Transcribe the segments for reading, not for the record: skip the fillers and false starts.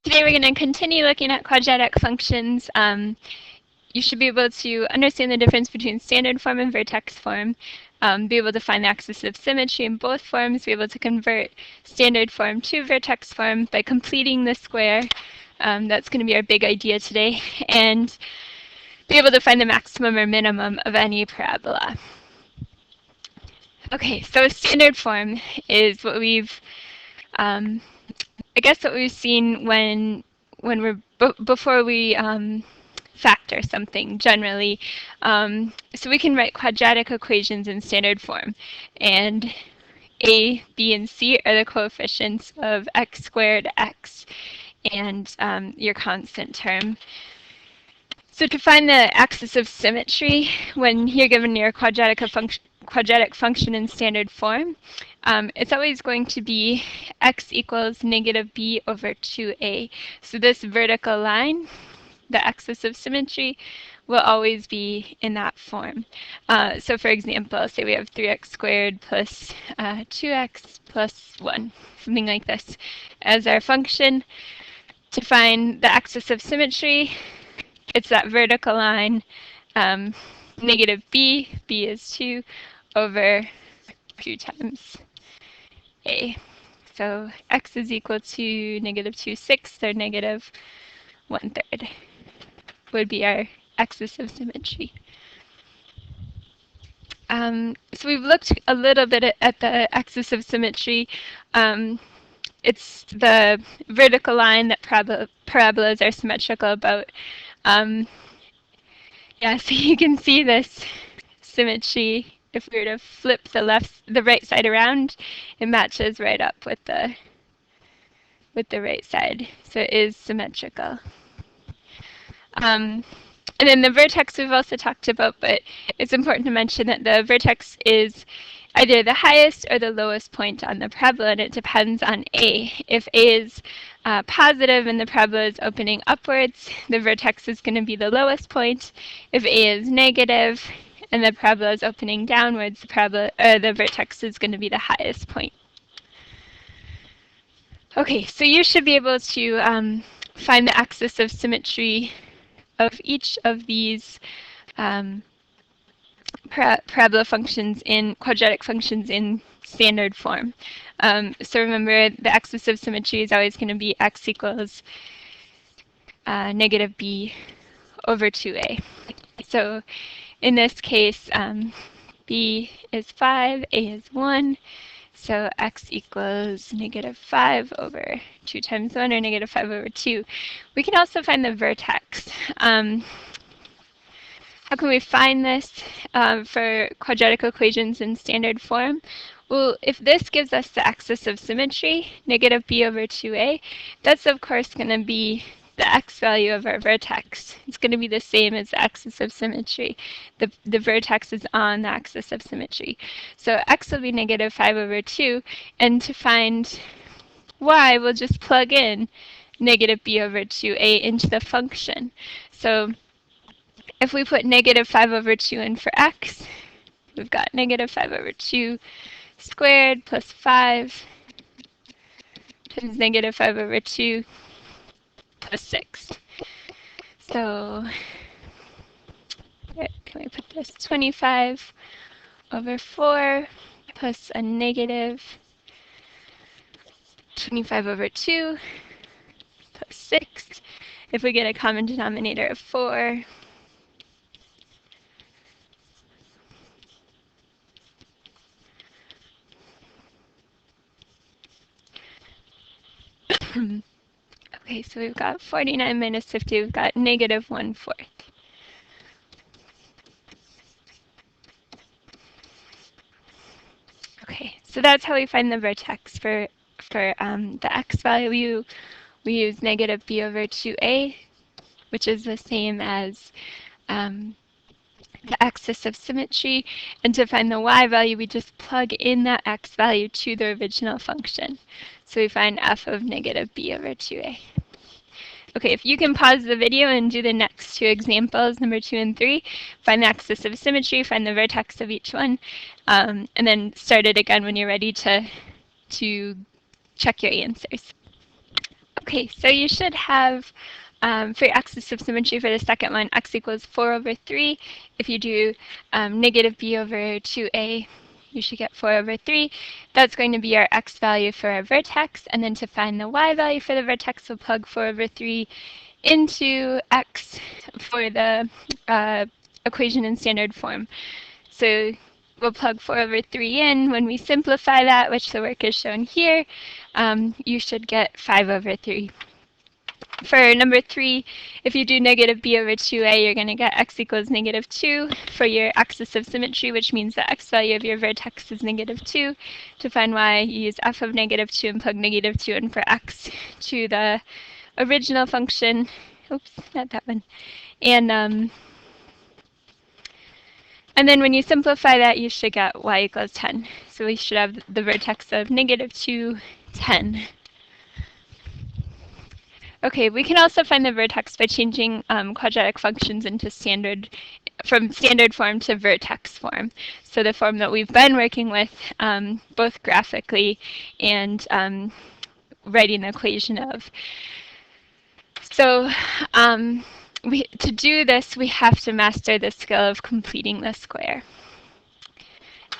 Today we're going to continue looking at quadratic functions. You should be able to understand the difference between standard form and vertex form, be able to find the axis of symmetry in both forms, be able to convert standard form to vertex form by completing the square. That's going to be our big idea today, and be able to find the maximum or minimum of any parabola. Okay, so standard form is what we've I guess what we've seen when we're before we factor something generally. So we can write quadratic equations in standard form, and a, b, and c are the coefficients of x squared, x, and your constant term. So to find the axis of symmetry when you're given your quadratic function in standard form, it's always going to be x equals negative b over 2a. So this vertical line, the axis of symmetry, will always be in that form. So for example, say we have 3x squared plus 2x plus 1, something like this, as our function. To find the axis of symmetry, it's that vertical line, negative b is 2 over 2 times a. So x is equal to negative 2/6, or negative 1/3 would be our axis of symmetry. So we've looked a little bit at the axis of symmetry. It's the vertical line that parabolas are symmetrical about. Yeah, so you can see this symmetry. If we were to flip the right side around, it matches right up with the right side. So it is symmetrical. And then the vertex we've also talked about, but it's important to mention that the vertex is either the highest or the lowest point on the parabola, and it depends on A. If A is positive and the parabola is opening upwards, the vertex is going to be the lowest point. If A is negative and the parabola is opening downwards, the vertex is going to be the highest point. Okay, so you should be able to find the axis of symmetry of each of these parabola functions in quadratic functions in standard form. So remember, the axis of symmetry is always going to be x equals negative b over 2a. So in this case, b is 5, a is 1. So x equals negative 5 over 2 times 1, or negative 5 over 2. We can also find the vertex. How can we find this for quadratic equations in standard form? Well, if this gives us the axis of symmetry, negative b over 2a, that's of course going to be the x value of our vertex. It's going to be the same as the axis of symmetry. The vertex is on the axis of symmetry. So x will be negative 5 over 2, and to find y, we'll just plug in negative b over 2a into the function. So if we put negative 5 over 2 in for x, we've got negative 5 over 2 squared plus 5 times negative 5 over 2 plus 6. So can we put this 25 over 4 plus a negative 25 over 2 plus 6. If we get a common denominator of 4, okay, so we've got 49 minus 50, we've got negative 1/4. Okay, so that's how we find the vertex for the x value. We use negative b over 2a, which is the same as the axis of symmetry, and to find the y value, we just plug in that x value to the original function. So we find f of negative b over 2a. Okay, if you can pause the video and do the next two examples, number 2 and 3, find the axis of symmetry, find the vertex of each one, and then start it again when you're ready to check your answers. Okay, so you should have, for your axis of symmetry for the second one, x equals 4 over 3. If you do negative b over 2a, you should get 4 over 3. That's going to be our x value for our vertex. And then to find the y value for the vertex, we'll plug 4 over 3 into x for the equation in standard form. So we'll plug 4 over 3 in. When we simplify that, which the work is shown here, you should get 5 over 3. For number 3, if you do negative b over 2a, you're going to get x equals negative 2 for your axis of symmetry, which means the x value of your vertex is negative 2. To find y, you use f of negative 2 and plug negative 2 in for x to the original function. Oops, not that one. And then when you simplify that, you should get y equals 10. So we should have the vertex of negative 2, 10. Okay, we can also find the vertex by changing quadratic functions into from standard form to vertex form. So the form that we've been working with, both graphically and writing the equation of. So to do this, we have to master the skill of completing the square.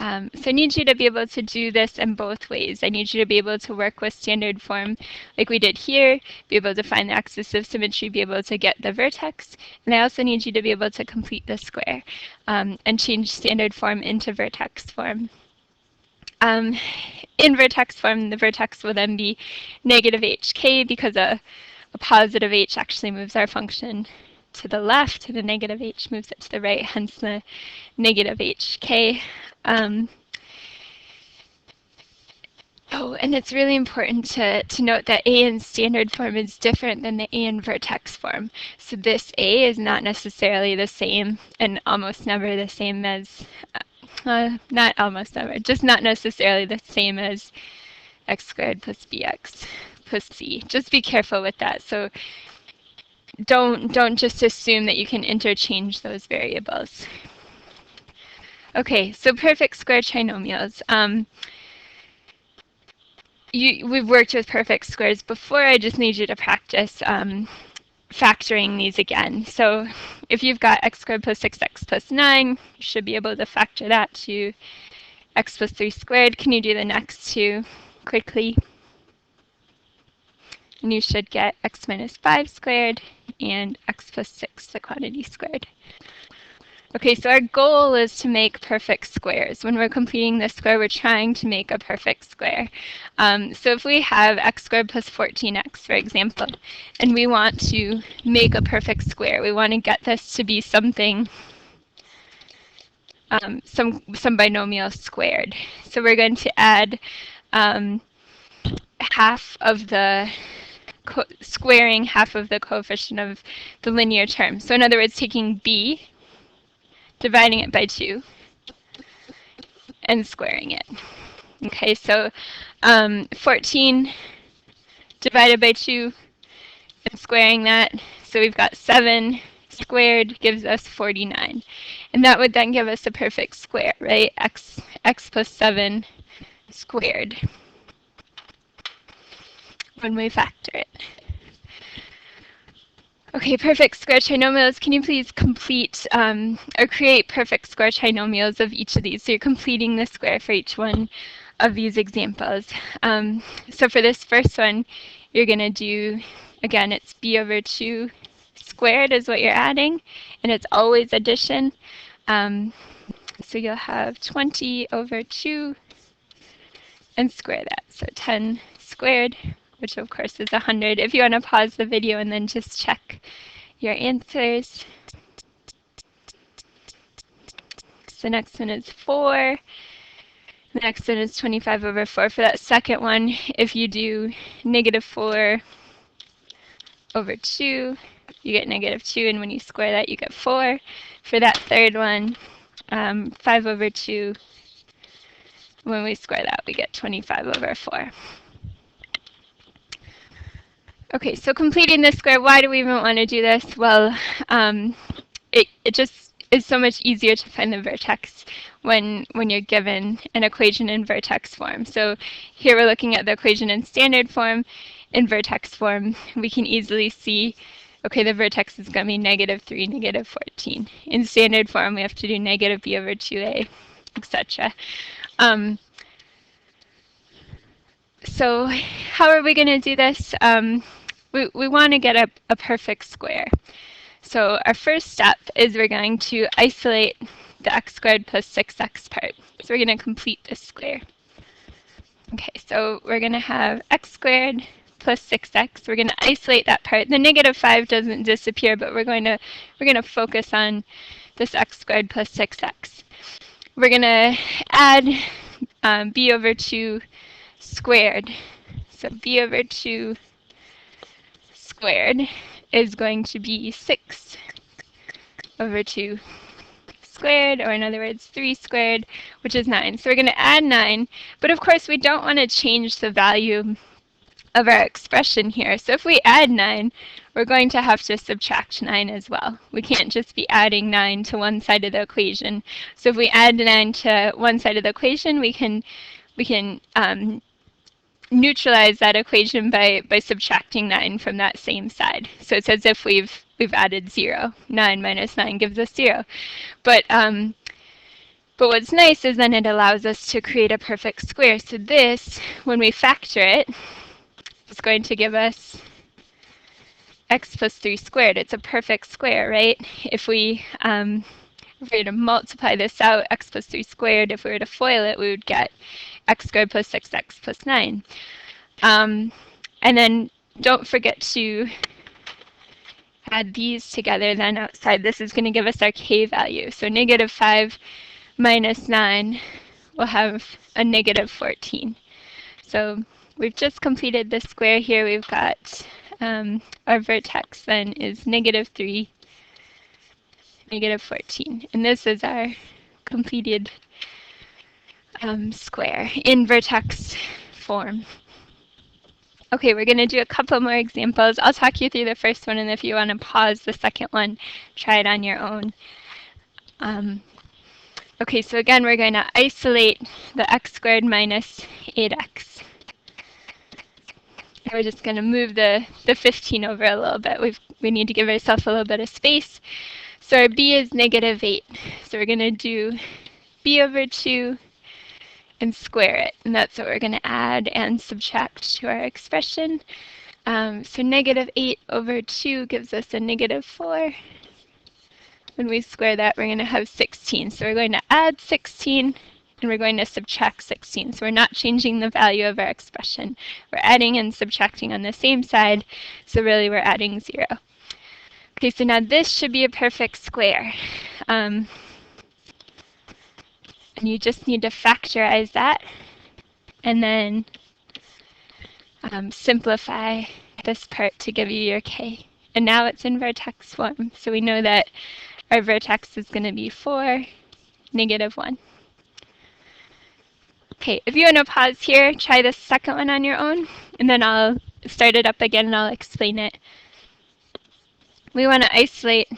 So I need you to be able to do this in both ways. I need you to be able to work with standard form like we did here, be able to find the axis of symmetry, be able to get the vertex, and I also need you to be able to complete the square and change standard form into vertex form. In vertex form, the vertex will then be negative hk because a positive h actually moves our function to the left, and a negative h moves it to the right, hence the negative hk. Oh, and it's really important to note that A in standard form is different than the A in vertex form. So this A is not necessarily the same, and almost never the same as, not almost never, just not necessarily the same as x squared plus bx plus c. Just be careful with that. So don't just assume that you can interchange those variables. Okay, so perfect square trinomials. We've worked with perfect squares before. I just need you to practice factoring these again. So if you've got x squared plus 6x plus 9, you should be able to factor that to x plus 3 squared. Can you do the next two quickly? And you should get x minus 5 squared and x plus 6, the quantity squared. Okay, so our goal is to make perfect squares. When we're completing this square, we're trying to make a perfect square. So if we have x squared plus 14x, for example, and we want to make a perfect square, we want to get this to be something, some binomial squared. So we're going to add half of the squaring half of the coefficient of the linear term. So in other words, taking b, dividing it by 2, and squaring it. Okay, so 14 divided by 2 and squaring that. So we've got 7 squared gives us 49. And that would then give us a perfect square, right? X plus 7 squared when we factor it. Okay, perfect square trinomials. Can you please complete or create perfect square trinomials of each of these? So you're completing the square for each one of these examples. So for this first one, you're going to do, again, it's b over 2 squared is what you're adding, and it's always addition. So you'll have 20 over 2 and square that. So 10 squared, which of course is 100. If you want to pause the video and then just check your answers. So the next one is 4. The next one is 25 over 4. For that second one, if you do negative 4 over 2, you get negative 2, and when you square that, you get 4. For that third one, 5 over 2, when we square that, we get 25 over 4. Okay, so completing this square, why do we even want to do this? Well, it just is so much easier to find the vertex when you're given an equation in vertex form. So here we're looking at the equation in standard form, in vertex form, we can easily see, okay, the vertex is going to be -3, -14. In standard form, we have to do -b over 2a, etc. So how are we going to do this? We want to get a perfect square. So our first step is we're going to isolate the x squared plus 6x part. So we're going to complete this square. Okay, so we're going to have x squared plus 6x. We're going to isolate that part. The -5 doesn't disappear, but we're going to focus on this x squared plus 6x. We're going to add b over 2 squared. So b over 2 squared is going to be 6 over 2 squared, or in other words, 3 squared, which is 9. So we're going to add 9, but of course we don't want to change the value of our expression here. So if we add 9, we're going to have to subtract 9 as well. We can't just be adding 9 to one side of the equation. So if we add 9 to one side of the equation, we can neutralize that equation by subtracting 9 from that same side. So it's as if we've added 0. 9 minus 9 gives us 0. But what's nice is then it allows us to create a perfect square. So this, when we factor it, it's going to give us x plus 3 squared. It's a perfect square, right? If we were to multiply this out, x plus 3 squared, if we were to FOIL it, we would get x squared plus 6x plus 9. And then don't forget to add these together then outside. This is going to give us our k value. So -5 minus 9 will have a -14. So we've just completed this square here. We've got our vertex then is -3, -14. And this is our completed square in vertex form. Okay, we're going to do a couple more examples. I'll talk you through the first one, and if you want to pause the second one, try it on your own. Okay, so again, we're going to isolate the x squared minus 8x. We're just going to move the 15 over a little bit. We need to give ourselves a little bit of space. So our b is -8. So we're going to do b over 2 and square it. And that's what we're going to add and subtract to our expression. So -8 over 2 gives us a -4. When we square that, we're going to have 16. So we're going to add 16, and we're going to subtract 16. So we're not changing the value of our expression. We're adding and subtracting on the same side, so really we're adding 0. Okay, so now this should be a perfect square. And you just need to factorize that, and then simplify this part to give you your k. And now it's in vertex form, so we know that our vertex is going to be 4, -1. Okay, if you want to pause here, try the second one on your own, and then I'll start it up again and I'll explain it. We want to isolate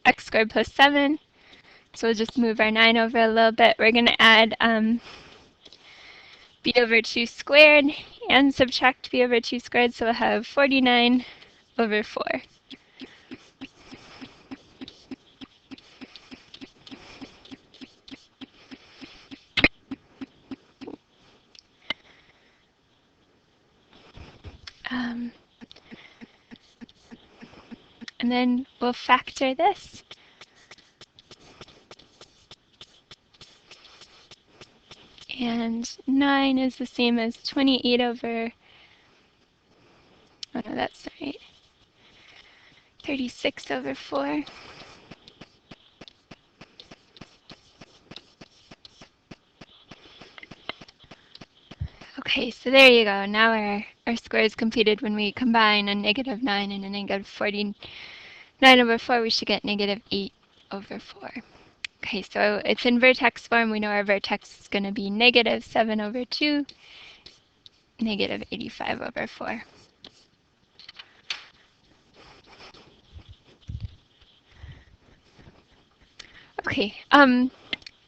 x squared plus 7, so we'll just move our 9 over a little bit. We're going to add b over 2 squared and subtract b over 2 squared, so we'll have 49 over 4. And then we'll factor this. And 9 is the same as 28 over, oh no, that's not right, 36 over 4. Okay, so there you go. Now our square is completed. When we combine a -9 and a -49 over 4, we should get -8 over 4. Okay, so it's in vertex form. We know our vertex is going to be -7 over 2, -85 over 4. Okay,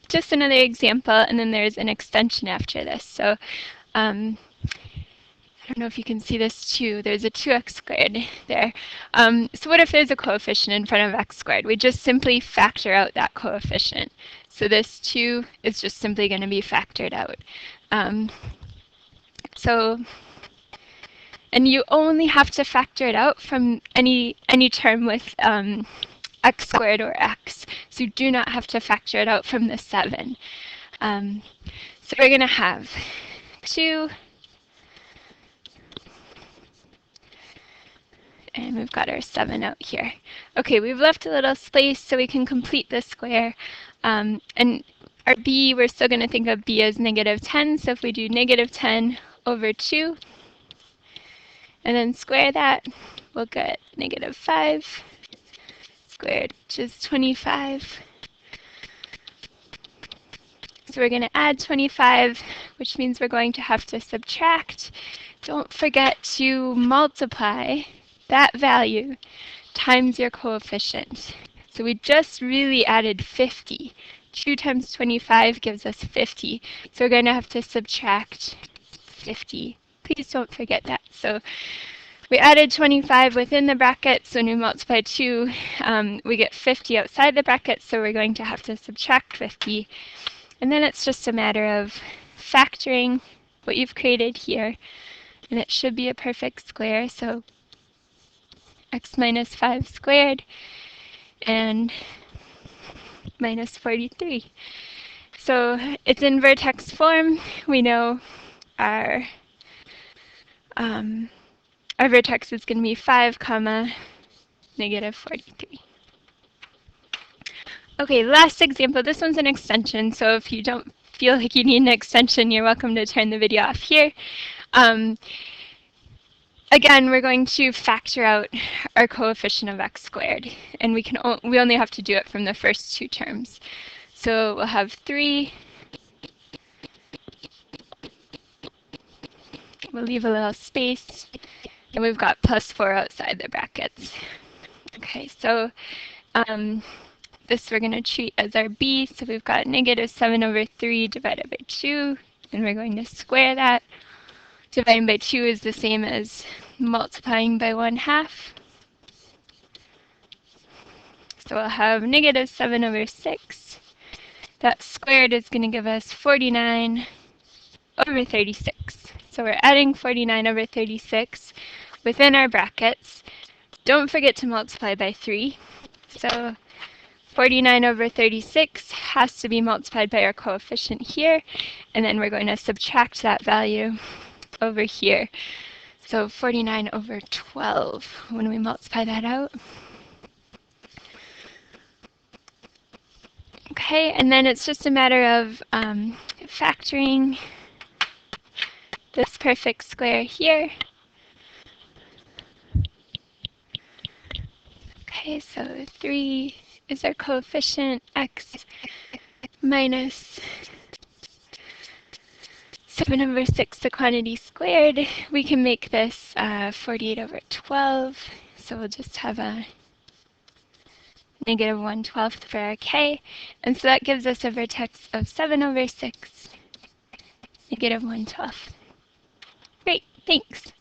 just another example, and then there's an extension after this. So don't know if you can see this too. There's a 2x squared there. So what if there's a coefficient in front of x squared? We just simply factor out that coefficient. So this 2 is just simply going to be factored out. And you only have to factor it out from any term with x squared or x. So you do not have to factor it out from the 7. So we're going to have 2, and we've got our 7 out here. Okay, we've left a little space so we can complete the square. And our b, we're still going to think of b as negative 10. So if we do negative 10 over 2, and then square that, we'll get negative 5 squared, which is 25. So we're going to add 25, which means we're going to have to subtract. Don't forget to multiply that value times your coefficient. So we just really added 50. 2 times 25 gives us 50. So we're going to have to subtract 50. Please don't forget that. So we added 25 within the brackets. So when we multiply 2, we get 50 outside the bracket. So we're going to have to subtract 50. And then it's just a matter of factoring what you've created here. And it should be a perfect square. So x minus 5 squared and minus 43. So it's in vertex form. We know our vertex is going to be 5, comma, negative 43. Okay, last example. This one's an extension, so if you don't feel like you need an extension, you're welcome to turn the video off here. Again, we're going to factor out our coefficient of x squared, and we only have to do it from the first 2 terms. So we'll have 3. We'll leave a little space, and we've got plus 4 outside the brackets. Okay, so this we're going to treat as our b, so we've got negative 7 over 3 divided by 2, and we're going to square that. Dividing by 2 is the same as multiplying by 1/2. So we'll have negative 7 over 6. That squared is going to give us 49 over 36. So we're adding 49 over 36 within our brackets. Don't forget to multiply by 3. So 49 over 36 has to be multiplied by our coefficient here, and then we're going to subtract that value over here. So 49 over 12 when we multiply that out. Okay, and then it's just a matter of factoring this perfect square here. Okay, so 3 is our coefficient, x minus 7 over 6, the quantity squared. We can make this 48 over 12, so we'll just have a negative 1/12 for our k, and so that gives us a vertex of 7 over 6, negative 1/12. Great, thanks.